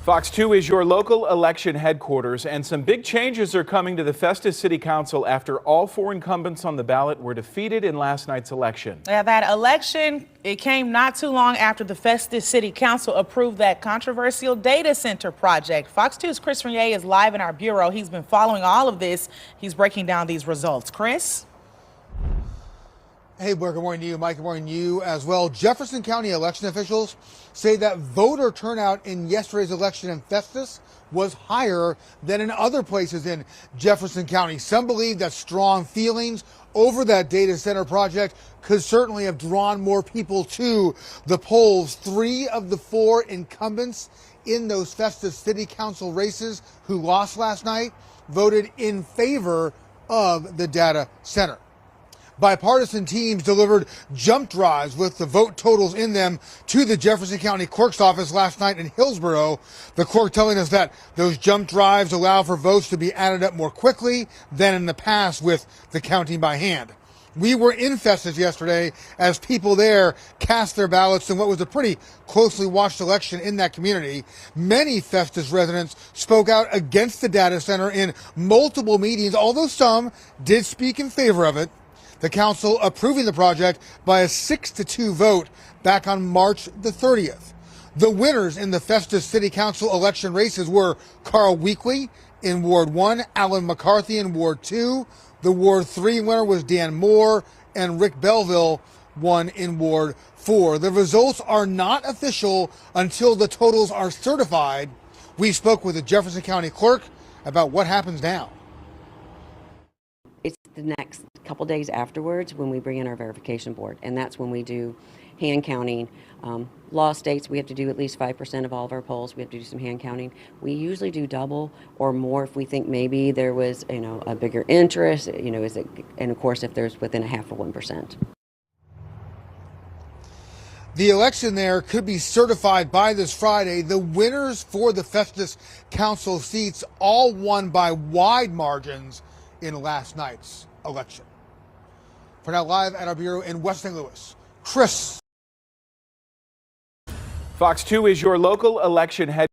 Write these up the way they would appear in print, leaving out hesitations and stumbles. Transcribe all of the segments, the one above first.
Fox 2 is your local election headquarters, and some big changes are coming to the Festus City Council after all four incumbents on the ballot were defeated in last night's election. Yeah, that election, it came not too long after the Festus City Council approved that controversial data center project. Fox 2's Chris Renier is live in our bureau. He's been following all of this. He's breaking down these results. Chris? Hey, good morning to you, Mike. Good morning to you as well. Jefferson County election officials say that voter turnout in yesterday's election in Festus was higher than in other places in Jefferson County. Some believe that strong feelings over that data center project could certainly have drawn more people to the polls. 3 of the 4 incumbents in those Festus City Council races who lost last night voted in favor of the data center. Bipartisan teams delivered jump drives with the vote totals in them to the Jefferson County Clerk's office last night in Hillsborough. The clerk telling us that those jump drives allow for votes to be added up more quickly than in the past with the counting by hand. We were in Festus yesterday as people there cast their ballots in what was a pretty closely watched election in that community. Many Festus residents spoke out against the data center in multiple meetings, although some did speak in favor of it. The council approving the project by a 6-2 vote back on March the 30th. The winners in the Festus City Council election races were Carl Weekly in Ward 1, Alan McCarthy in Ward 2. The Ward 3 winner was Dan Moore, and Rick Belleville won in Ward 4. The results are not official until the totals are certified. We spoke with the Jefferson County clerk about what happens now. It's the next couple days afterwards when we bring in our verification board, and that's when we do hand counting. Law states we have to do at least 5% of all of our polls. We have to do some hand counting. We usually do double or more if we think maybe there was, a bigger interest. And of course if there's within 0.5% of 1%. The election there could be certified by this Friday. The winners for the Festus Council seats all won by wide margins in last night's election. For now, live at our bureau in West St. Louis, Chris. Fox 2 is your local election head.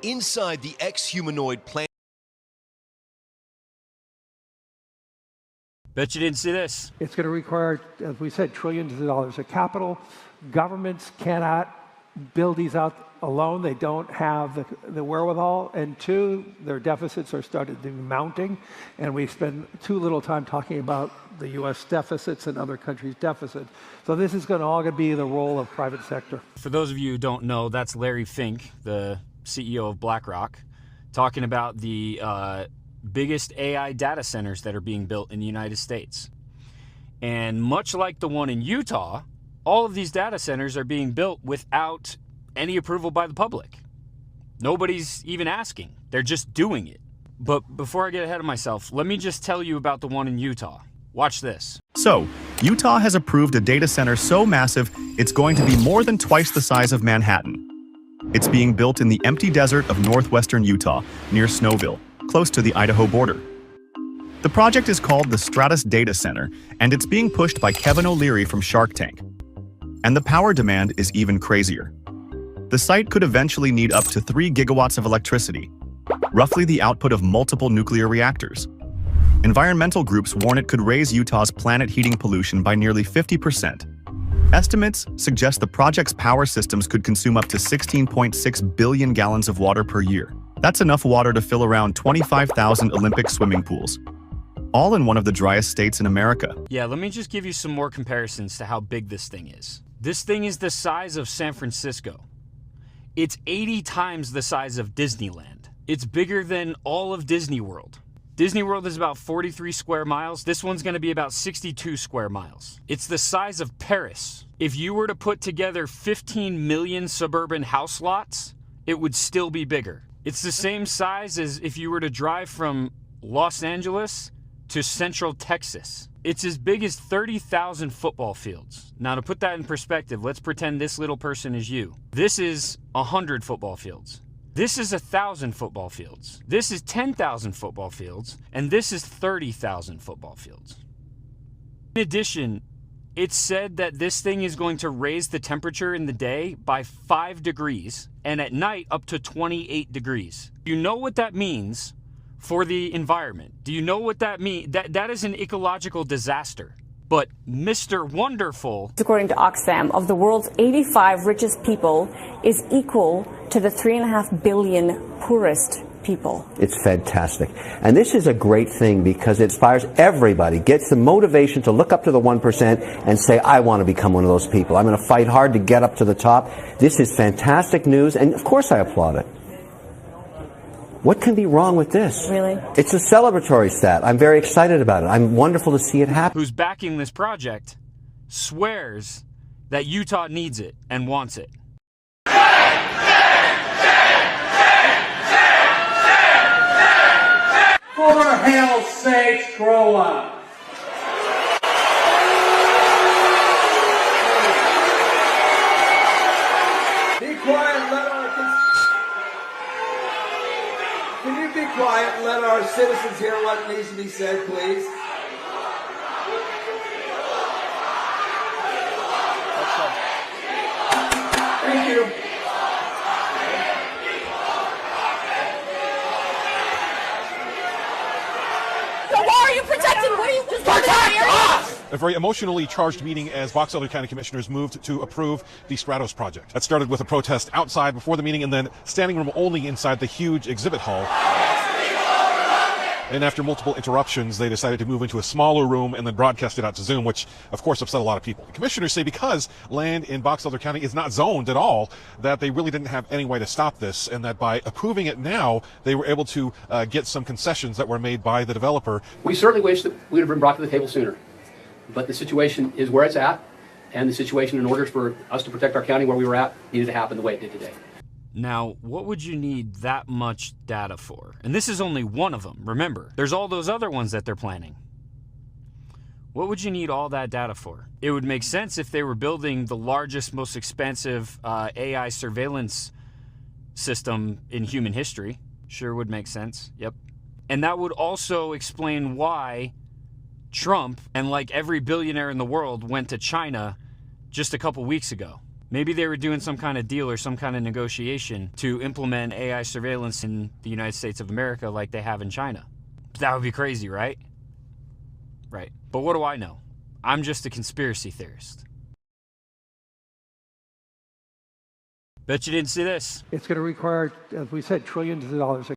Inside the ex-humanoid planet. Bet you didn't see this. It's going to require, as we said, trillions of dollars of capital. Governments cannot build these out alone. They don't have the wherewithal. And 2, their deficits are started to be mounting. And we spend too little time talking about the U.S. deficits and other countries' deficits. So this is going to be the role of private sector. For those of you who don't know, that's Larry Fink, the CEO of BlackRock, talking about the biggest AI data centers that are being built in the United States. And much like the one in Utah, all of these data centers are being built without any approval by the public. Nobody's even asking. They're just doing it. But before I get ahead of myself, let me just tell you about the one in Utah. Watch this. So, Utah has approved a data center so massive, it's going to be more than twice the size of Manhattan. It's being built in the empty desert of northwestern Utah, near Snowville, close to the Idaho border. The project is called the Stratus Data Center, and it's being pushed by Kevin O'Leary from Shark Tank. And the power demand is even crazier. The site could eventually need up to 3 gigawatts of electricity, roughly the output of multiple nuclear reactors. Environmental groups warn it could raise Utah's planet heating pollution by nearly 50%. Estimates suggest the project's power systems could consume up to 16.6 billion gallons of water per year. That's enough water to fill around 25,000 Olympic swimming pools, all in one of the driest states in America. Yeah, let me just give you some more comparisons to how big this thing is. This thing is the size of San Francisco. It's 80 times the size of Disneyland. It's bigger than all of Disney World. Disney World is about 43 square miles. This one's going to be about 62 square miles. It's the size of Paris. If you were to put together 15 million suburban house lots, it would still be bigger. It's the same size as if you were to drive from Los Angeles to Central Texas. It's as big as 30,000 football fields. Now, to put that in perspective, let's pretend this little person is you. This is 100 football fields. This is 1,000 football fields. This is 10,000 football fields. And this is 30,000 football fields. In addition, it's said that this thing is going to raise the temperature in the day by 5 degrees and at night up to 28 degrees. You know what that means for the environment? Do you know what that means? That is an ecological disaster. But Mr. Wonderful, according to Oxfam, of the world's 85 richest people is equal to the 3.5 billion poorest people. It's fantastic. And this is a great thing because it inspires everybody, gets the motivation to look up to the 1% and say, I want to become one of those people. I'm going to fight hard to get up to the top. This is fantastic news, and of course I applaud it. What can be wrong with this? Really? It's a celebratory stat. I'm very excited about it. I'm wonderful to see it happen. who's backing this project, swears that Utah needs it and wants it. For hell's sakes, grow up. Be quiet, can you be quiet and let our citizens hear what needs to be said, please? Thank you. A very emotionally charged meeting as Box Elder County Commissioners moved to approve the Stratos project. That started with a protest outside before the meeting and then standing room only inside the huge exhibit hall. And after multiple interruptions, they decided to move into a smaller room and then broadcast it out to Zoom, which of course upset a lot of people. The commissioners say because land in Box Elder County is not zoned at all, that they really didn't have any way to stop this, and that by approving it now, they were able to get some concessions that were made by the developer. We certainly wish that we would have been brought to the table sooner, but the situation is where it's at, and the situation, in order for us to protect our county where we were at, needed to happen the way it did today. Now, what would you need that much data for? And this is only one of them. Remember, there's all those other ones that they're planning. What would you need all that data for? It would make sense if they were building the largest, most expensive AI surveillance system in human history. Sure would make sense. Yep. And that would also explain why Trump and like every billionaire in the world went to China just a couple weeks ago. Maybe they were doing some kind of deal or some kind of negotiation to implement AI surveillance in the United States of America like they have in China. That would be crazy, right? Right. But what do I know? I'm just a conspiracy theorist. Bet you didn't see this. It's going to require, as we said, trillions of dollars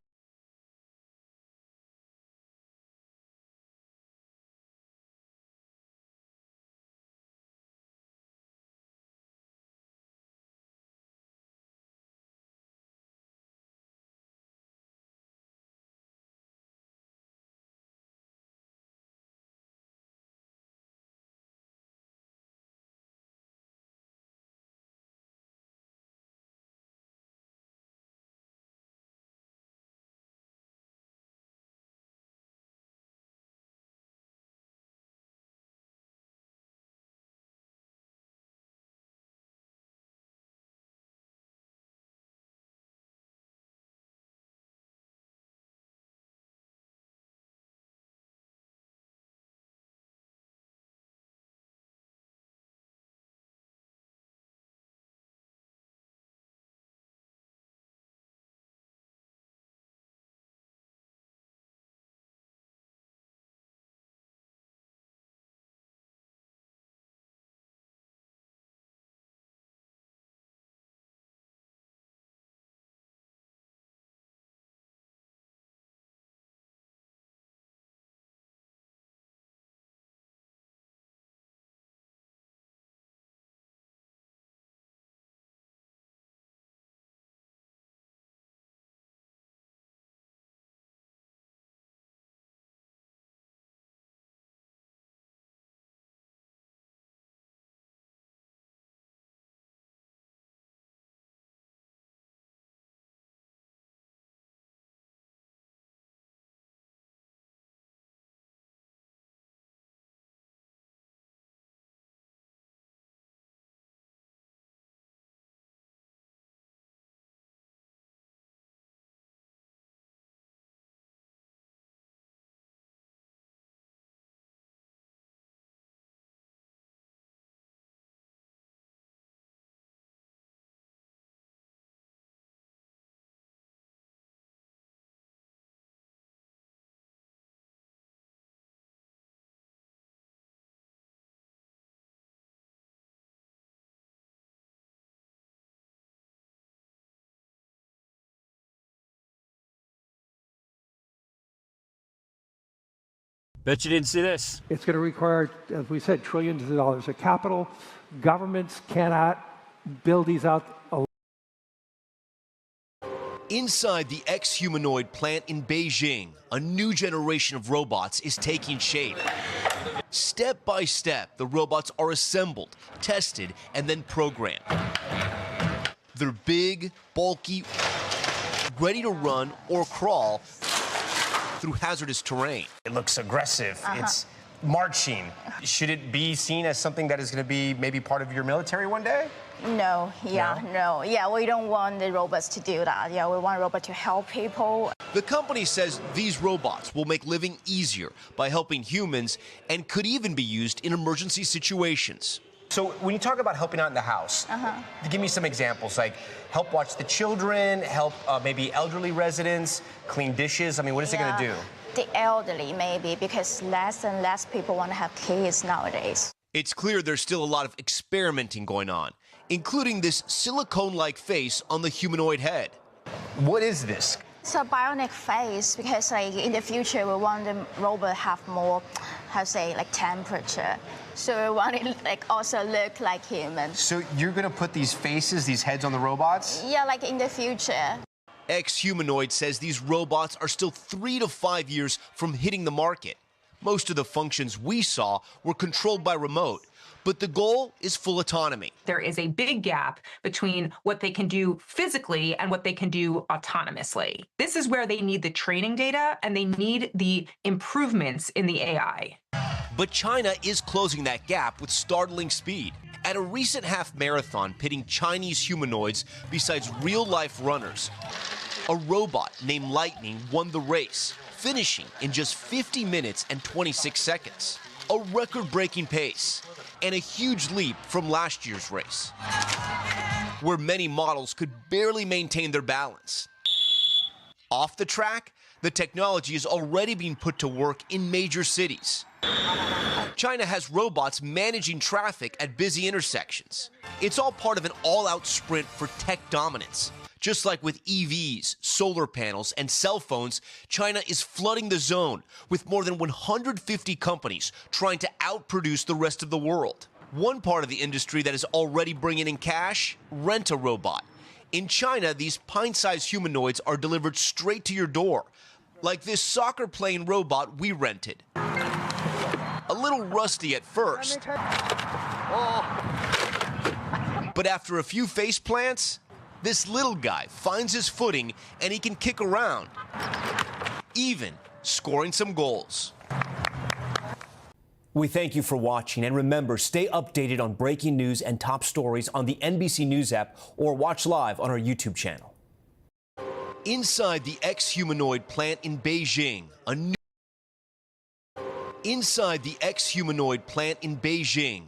Bet you didn't see this. It's going to require, as we said, trillions of dollars of capital. Governments cannot build these out alone. Inside the ex-humanoid plant in Beijing, a new generation of robots is taking shape. Step by step, the robots are assembled, tested, and then programmed. They're big, bulky, ready to run or crawl through hazardous terrain. It looks aggressive. It's marching. Should it be seen as something that is going to be maybe part of your military one day? No, no. Yeah, we don't want the robots to do that. Yeah, we want robots to help people. The company says these robots will make living easier by helping humans and could even be used in emergency situations. So when you talk about helping out in the house, give me some examples, like help watch the children, help maybe elderly residents, clean dishes. I mean, what is it going to do? The elderly, maybe, because less and less people want to have kids nowadays. It's clear there's still a lot of experimenting going on, including this silicone-like face on the humanoid head. What is this? It's a bionic face because, like, in the future, we want the robot have more, like temperature. So we want it like also look like human. So you're going to put these faces, these heads on the robots? Yeah, like in the future. Ex-Humanoid says these robots are still 3 to 5 years from hitting the market. Most of the functions we saw were controlled by remote, but the goal is full autonomy. There is a big gap between what they can do physically and what they can do autonomously. This is where they need the training data and they need the improvements in the AI. But China is closing that gap with startling speed. At a recent half marathon pitting Chinese humanoids besides real-life runners, a robot named Lightning won the race, finishing in just 50 minutes and 26 seconds. A record-breaking pace, and a huge leap from last year's race, where many models could barely maintain their balance. Off the track, the technology is already being put to work in major cities. China has robots managing traffic at busy intersections. It's all part of an all-out sprint for tech dominance. Just like with EVs, solar panels, and cell phones, China is flooding the zone with more than 150 companies trying to outproduce the rest of the world. One part of the industry that is already bringing in cash: rent a robot. In China, these pint-sized humanoids are delivered straight to your door, like this soccer-playing robot we rented. A little rusty at first, but after a few face plants, this little guy finds his footing and he can kick around, even scoring some goals. We thank you for watching, and remember, stay updated on breaking news and top stories on the NBC News app or watch live on our YouTube channel. Inside the ex-humanoid plant in Beijing, Inside the ex-humanoid plant in Beijing,